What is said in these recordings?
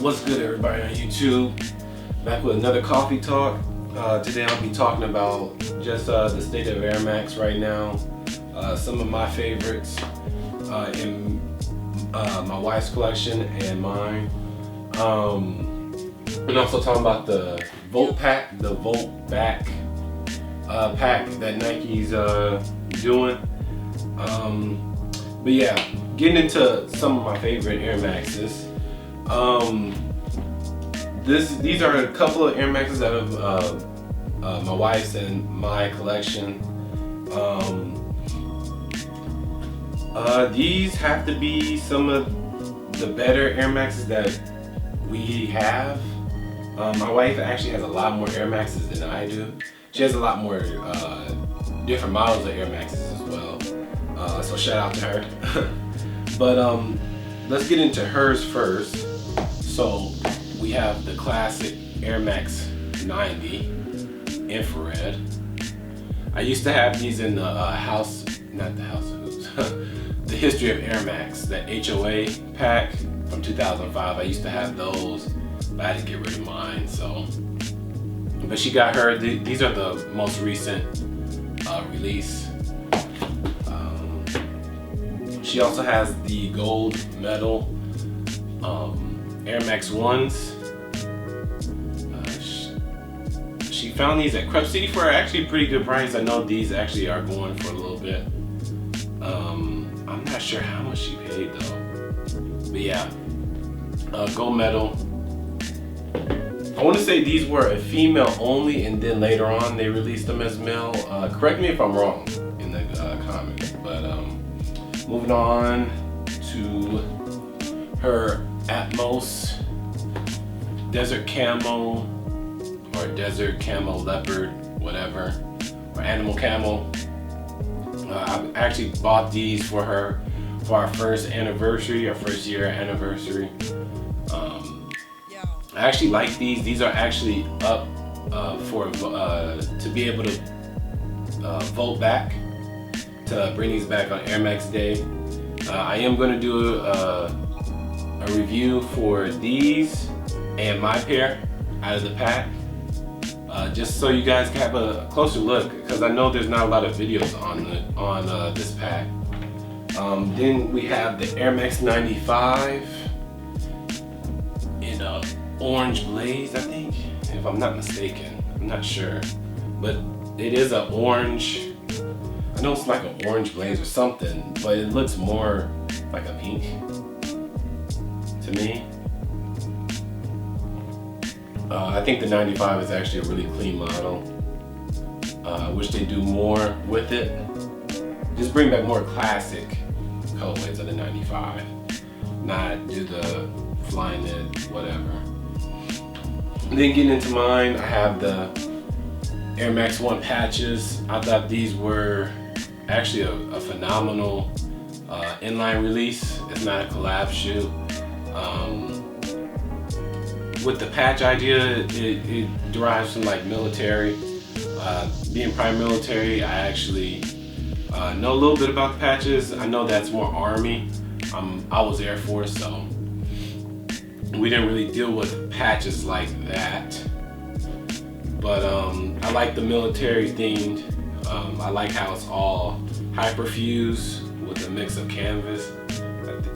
What's good, everybody on YouTube? Back with another coffee talk. Today I'll be talking about just the state of Air Max right now. Some of my favorites in my wife's collection and mine. And also talking about the Boltback, pack that Nike's doing. But yeah, getting into some of my favorite Air Maxes. These are a couple of Air Maxes out of my wife's and my collection. These have to be some of the better Air Maxes that we have. My wife actually has a lot more Air Maxes than I do. She has a lot more different models of Air Maxes as well. So shout out to her. But let's get into hers first. So we have the classic Air Max 90 infrared. I used to have these in the the History of Air Max, the HOA pack from 2005. I used to have those, but I had to get rid of mine. So, but she got her. These are the most recent release. She also has the gold medal Air Max 1s. She found these at Crutch City for actually a pretty good price. I know these actually are going for a little bit. I'm not sure how much she paid though. But yeah, gold medal. I want to say these were a female only, and then later on they released them as male. Correct me if I'm wrong in the comments. But moving on to her Atmos desert camo or desert camo leopard, whatever, or animal camo. I actually bought these for her for our first year anniversary. I actually like these. These are actually up to be able to vote back, to bring these back on Air Max Day. I am going to do a review for these and my pair out of the pack, just so you guys can have a closer look, because I know there's not a lot of videos on this pack. Then we have the Air Max 95 in orange blaze, I think, if I'm not mistaken. I'm not sure, but it is an orange. I know it's like an orange blaze or something, but it looks more like a pink to me. I think the 95 is actually a really clean model. I wish they'd do more with it. Just bring back more classic colorways of the 95. Not do the flying it, whatever. And then getting into mine, I have the Air Max 1 patches. I thought these were actually a phenomenal inline release. It's not a collab shoe. With the patch idea, it derives from like military. Being prime military, I actually know a little bit about the patches. I know that's more Army. I was Air Force, so we didn't really deal with patches like that. But I like the military themed. I like how it's all hyperfuse with a mix of canvas.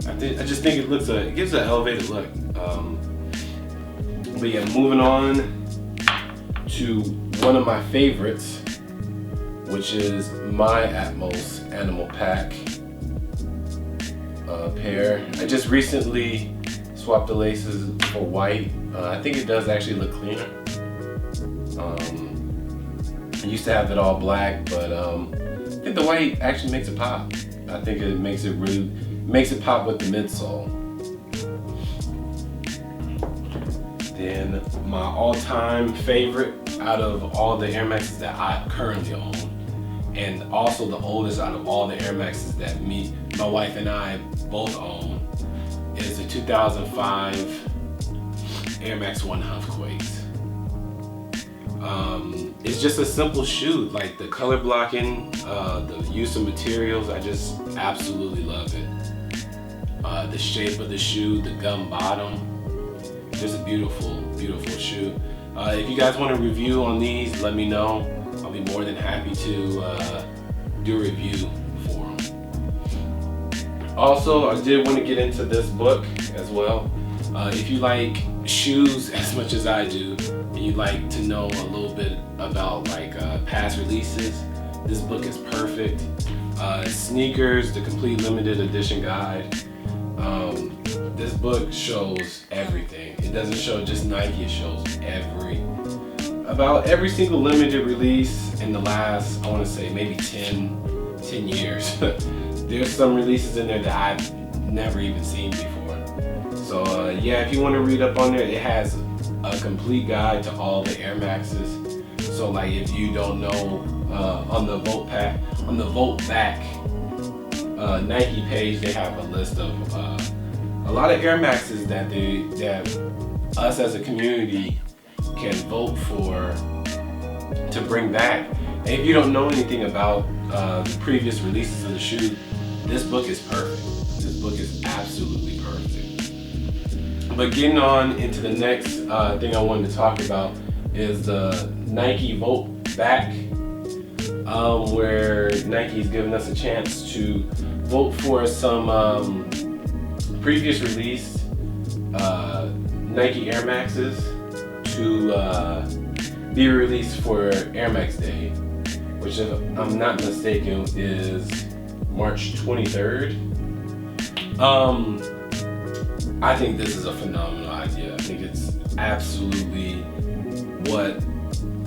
I just think it gives an elevated look. But yeah, moving on to one of my favorites, which is my Atmos Animal Pack pair. I just recently swapped the laces for white. I think it does actually look cleaner. I used to have it all black, but I think the white actually makes it pop. I think it makes it pop with the midsole. Then my all-time favorite out of all the Air Maxes that I currently own, and also the oldest out of all the Air Maxes that my wife and I both own, is the 2005 Air Max 1 Huffquakes. It's just a simple shoe. Like the color blocking, the use of materials, I just absolutely love it. The shape of the shoe, the gum bottom, Just a beautiful, beautiful shoe. If you guys want a review on these, let me know. I'll be more than happy to do a review for them. Also, I did want to get into this book as well. If you like shoes as much as I do, and you like to know a little bit about like past releases, this book is perfect. Sneakers, the complete limited edition guide. This book shows everything. It doesn't show just Nike, it shows about every single limited release in the last, I want to say maybe 10 years. There's some releases in there that I've never even seen before. So yeah, if you want to read up on there, it has a complete guide to all the Air Maxes. So like if you don't know, on the Boltback Nike page, they have a list of a lot of Air Maxes that us as a community can vote for to bring back. And if you don't know anything about the previous releases of the shoe, this book is perfect. This book is absolutely perfect. But getting on into the next thing I wanted to talk about is the Nike Boltback, where Nike's giving us a chance to vote for some previous released Nike Air Maxes to be released for Air Max Day, which, if I'm not mistaken, is March 23rd. I think this is a phenomenal idea. I think it's absolutely what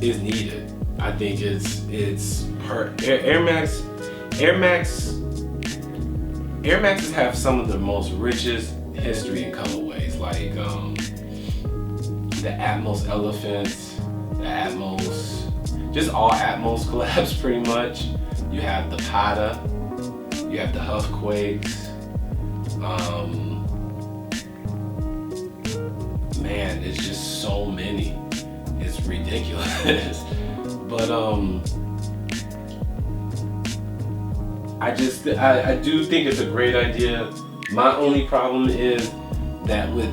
is needed. I think it's Air Maxes have some of the most richest history in colorways, like the Atmos Elephants, the Atmos, just all Atmos collabs pretty much. You have the Pata, you have the Huffquakes. Man, it's just so many. It's ridiculous. But I do think it's a great idea. My only problem is that with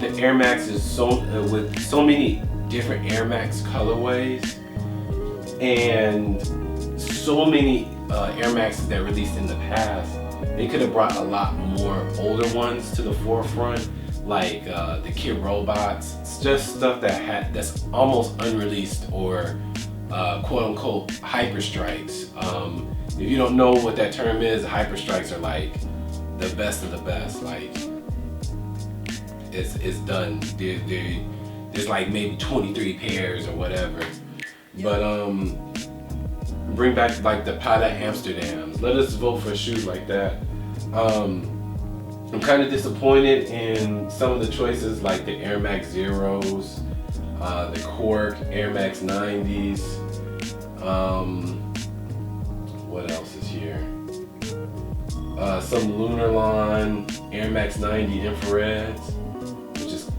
the Air Maxes, with so many different Air Max colorways and so many Air Maxes that released in the past, they could have brought a lot more older ones to the forefront, like the Kid Robots. It's just stuff that's almost unreleased, or quote unquote hyper strikes. If you don't know what that term is, hyper strikes are like the best of the best. Like it's done. There's like maybe 23 pairs or whatever. But bring back like the Pata Amsterdams. Let us vote for shoes like that. I'm kind of disappointed in some of the choices, like the Air Max Zeros, the Cork Air Max 90s. What else is here? Some Lunarlon Air Max 90 infrareds, which is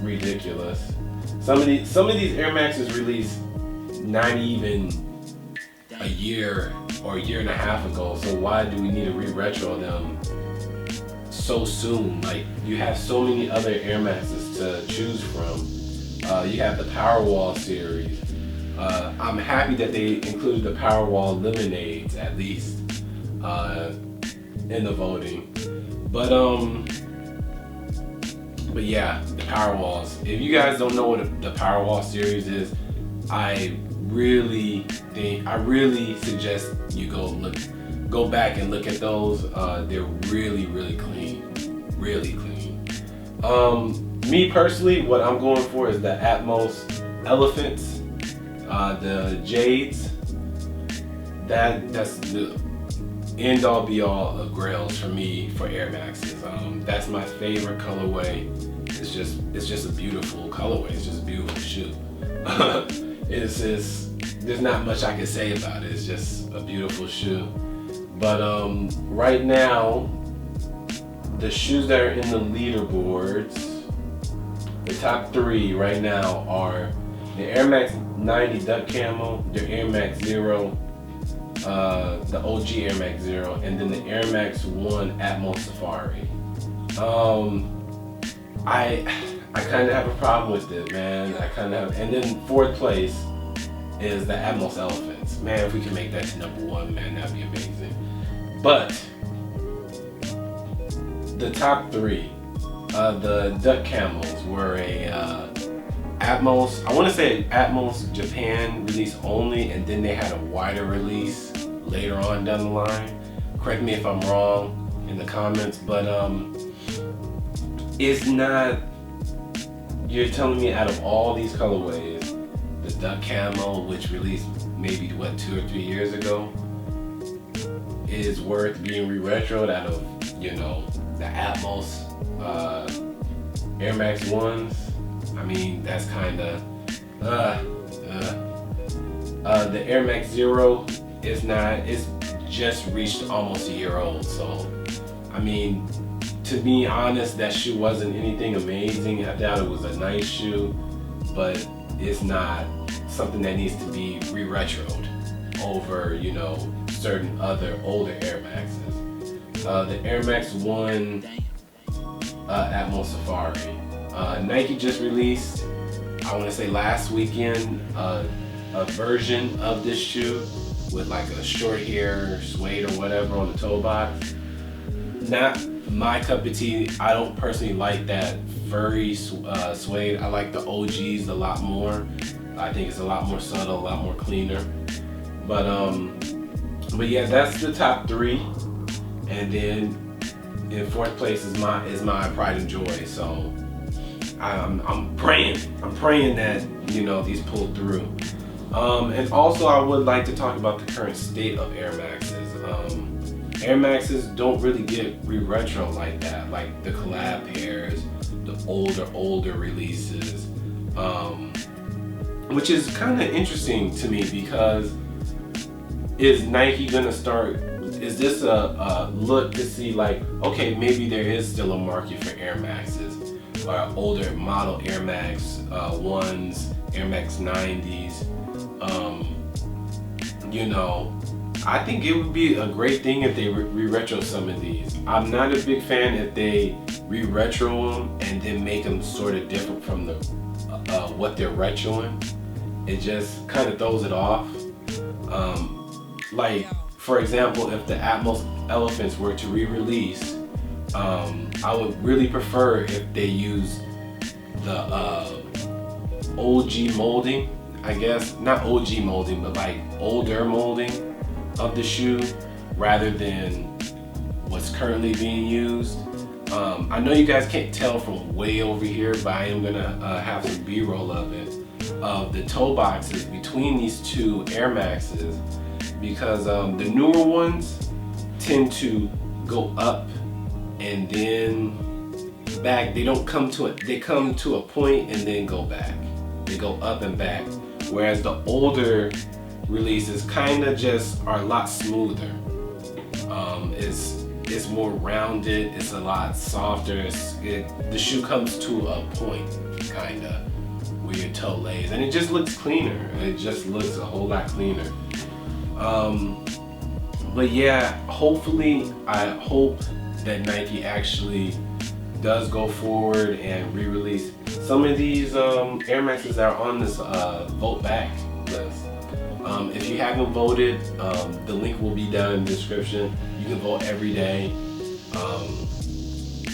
ridiculous. Some of these Air Maxes released not even a year or a year and a half ago. So why do we need to re-retro them so soon? Like, you have so many other Air Maxes to choose from. You have the Powerwall series. I'm happy that they included the Powerwall Lemonades at least in the voting. But yeah, the Powerwalls. If you guys don't know what the Powerwall series is, I really suggest you go back and look at those. They're really, really clean, really clean. Me personally, what I'm going for is the Atmos Elephants, the Jades. That's the end all be all of grails for me for Air Maxes. That's my favorite colorway. It's just a beautiful colorway. It's just a beautiful shoe. There's not much I can say about it. It's just a beautiful shoe. But right now, the shoes that are in the leaderboards, the top three right now are the Air Max 90 Duck Camo, the Air Max Zero, the OG Air Max Zero, and then the Air Max 1 Atmos Safari. I kind of have a problem with it, man. I kind of have, and then fourth place is the Atmos Elephants. Man, if we can make that to number one, man, that'd be amazing. But the top three, the Duck Camels were a Atmos, I want to say Atmos Japan release only, and then they had a wider release later on down the line. Correct me if I'm wrong in the comments, but it's not, you're telling me out of all these colorways, the Duck Camel, which released maybe what, 2 or 3 years ago, is worth being re-retroed out of, you know, the Atmos Air Max 1s. I mean, that's kind of the Air Max Zero is not, it's just reached almost a year old. So I mean, to be honest, that shoe wasn't anything amazing. I thought it was a nice shoe, but it's not something that needs to be re-retroed over, you know, certain other older Air Maxes. The Air Max 1 Atmos Safari. Nike just released, I want to say last weekend, a version of this shoe with like a short hair suede or whatever on the toe box. Not my cup of tea. I don't personally like that furry suede. I like the OGs a lot more. I think it's a lot more subtle, a lot more cleaner. But yeah, that's the top three. And then in fourth place is my Pride and Joy. So I'm praying that, you know, these pull through. And also I would like to talk about the current state of Air Maxes. Air Maxes don't really get re-retro like that, like the collab pairs, the older releases, which is kind of interesting to me, because is Nike gonna start, is this a look to see like, okay, maybe there is still a market for Air Maxes, or older model Air Max 1s, Air Max 90s, you know, I think it would be a great thing if they re-retro some of these. I'm not a big fan if they re-retro them and then make them sort of different from the what they're retroing. It just kind of throws it off. Like, for example, if the Atmos Elephants were to re-release, I would really prefer if they use the OG molding, I guess. Not OG molding, but like older molding of the shoe rather than what's currently being used. I know you guys can't tell from way over here, but I am gonna have some B-roll of it, of the toe boxes between these two Air Maxes, because the newer ones tend to go up and then back. They don't come to it, they come to a point and then go back. They go up and back, whereas the older releases kind of just are a lot smoother. It's more rounded, it's a lot softer. The shoe comes to a point, kind of, where your toe lays, and it just looks cleaner. It just looks a whole lot cleaner. But yeah, hopefully, I hope that Nike actually does go forward and re-release some of these Air Maxes that are on this Boltback list. If you haven't voted, the link will be down in the description. You can vote every day.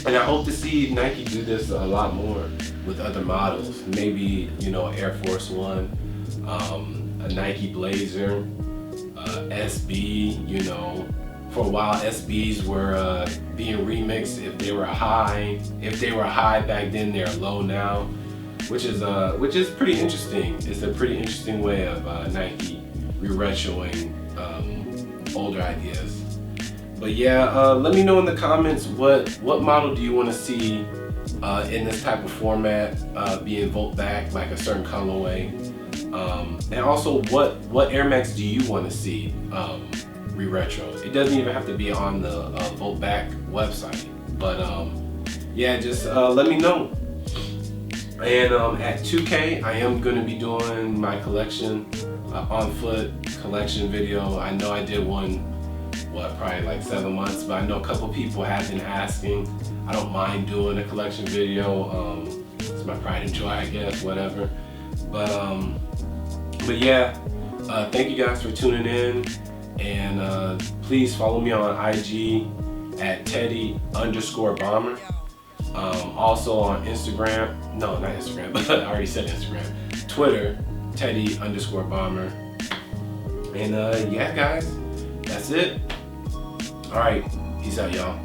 And I hope to see Nike do this a lot more with other models. Maybe, you know, Air Force One, a Nike Blazer, SB, you know. For a while, SBs were being remixed. If they were high back then, they're low now, which is pretty interesting. It's a pretty interesting way of Nike re-retroing older ideas. But yeah, let me know in the comments what model do you want to see in this type of format being vote back, like a certain colorway, and also what Air Max do you want to see re-retro. It doesn't even have to be on the vote back website, but yeah, just let me know. And at 2K, I am going to be doing my collection, on foot collection video. I know I did one, probably like 7 months, but I know a couple people have been asking. I don't mind doing a collection video, my pride and joy, I guess, whatever. But yeah, thank you guys for tuning in, and please follow me on IG at Teddy_Bomber. Also on Instagram, no, not Instagram, but I already said Instagram. Twitter, Teddy_Bomber. And yeah, guys, that's it. All right, peace out, y'all.